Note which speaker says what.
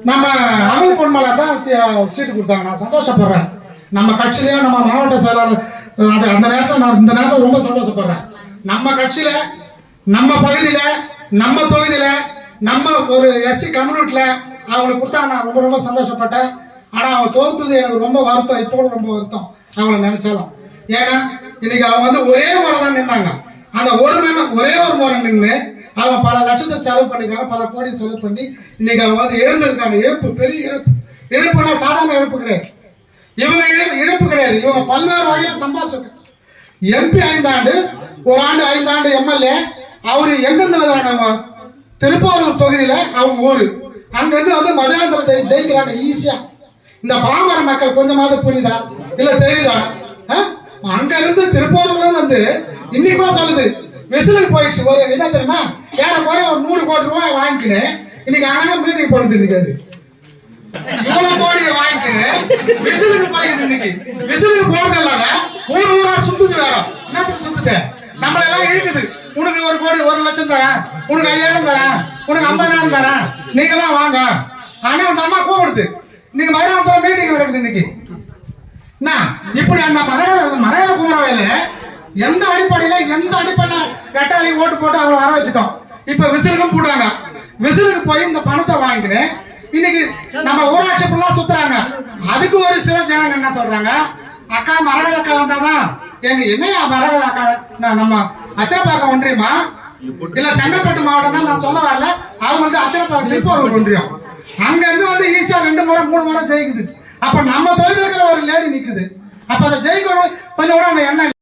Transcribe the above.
Speaker 1: நம்ம அமல் பொன்மலை தான் சீட்டு கொடுத்தாங்க. நான் சந்தோஷப்படுறேன். நம்ம கட்சியிலையும் நம்ம மாவட்ட செயலாளர் அது அந்த நேரத்தில் நான் இந்த நேரத்தில் ரொம்ப சந்தோஷப்படுறேன். நம்ம கட்சியில நம்ம பகுதியில நம்ம தொகுதியில நம்ம ஒரு எஸ்சி கம்யூனிட்டியில் அவங்களுக்கு கொடுத்தாங்க. நான் ரொம்ப ரொம்ப சந்தோஷப்பட்டேன். ஆனால் அவங்க தோத்துது எனக்கு ரொம்ப வருத்தம். இப்போ கூட ரொம்ப வருத்தம் அவங்கள நினைச்சாலும். ஏன்னா இன்னைக்கு அவங்க வந்து ஒரே முறை தான் நின்னாங்க. அந்த ஒரே ஒரு முறை நின்று அவங்க பல லட்சத்தை செலவு பண்ணிருக்காங்க, பல கோடி செலவு பண்ணி இன்னைக்கு அவங்க வந்து இழந்திருக்காங்க. இழப்பு, பெரிய இழப்பு. இழப்புனா சாதாரண இழப்பு கிடையாது. இவங்க இழப்பு கிடையாது. இவங்க பல்வேறு வகையில் சம்பாதிச்சிருக்காங்க. எம்பி 5 ஆண்டு, ஒரு ஆண்டு 5 ஆண்டு எம்எல்ஏ. அவரு எங்கிருந்து வர்றாங்க? திருப்பூர் தொகுதியில அவங்க ஊரு. அங்கிருந்து வந்து மதுராந்தரத்தை ஜெயிக்கிறாங்க ஈஸியா. இந்த பாமர மக்கள் கொஞ்சமாவது புரியுதா இல்ல தெரியுதா? அங்க இருந்து திருப்பூர்ல வந்து இன்னைக்கு கூட சொல்லுது விசிலுக்கு போயிடுச்சு. ஒரு என்ன தெரியுமா, ஏற போய் ஒரு 100 கோடி ரூபாய் வாங்கிக்கின்னு இன்னைக்கு அழகா மீட்டிங் போடுது. இருக்காது இவ்வளவு கோடியை வாங்கிக்கின்னு விசிலுக்கு போயிடுது. இன்னைக்கு விசிலுக்கு போறது இல்லாத ஊரா சுத்துது. வேற என்னத்துக்கு சுத்துது? நம்மள எல்லாம் இழுக்குது. உனக்கு 1 கோடி 1 லட்சம் தரேன், உனக்கு 5000 தரேன், உனக்கு 50,000 தரேன், நீங்க எல்லாம் வாங்க. ஆனா அந்த அம்மா கூப்பிடுது. இன்னைக்கு மதுராந்தரம் மீட்டிங் நடக்குது. இன்னைக்கு என்ன இப்படி அந்த மரகத குமரவேலு எந்த அடிப்படையில் ரெட்டாளி ஓட்டு போட்டு அவங்க வர வச்சுட்டோம். இப்ப விசிலுக்கும் போட்டாங்க. விசிலுக்கு போய் இந்த பணத்தை வாங்கிட்டு இன்னைக்கு நம்ம ஊராட்சி ஃபுல்லா சுத்துறாங்க. அதுக்கு ஒரு சில ஜனங்க என்ன சொல்றாங்க, அக்கா மரகத அக்கா வந்தாதான் எங்க என்னையா மரகத அக்கா, நம்ம அச்சரப்பாக்கம் ஒன்றியமா இல்ல செங்கல்பட்டு மாவட்டம் தான் நான் சொல்ல வரல. அவங்க வந்து அச்சரப்பாக்கம் திருப்பூர் ஒன்றியம். அங்க இருந்து வந்து ஈஸியா 2 முறை 3 முறை ஜெயிக்குது. அப்ப நம்ம தொகுதியில் இருக்கிற ஒரு லேடி நிக்குது. அப்ப அதை ஜெயிக்கணும் கொஞ்சம் கூட அந்த எண்ணம்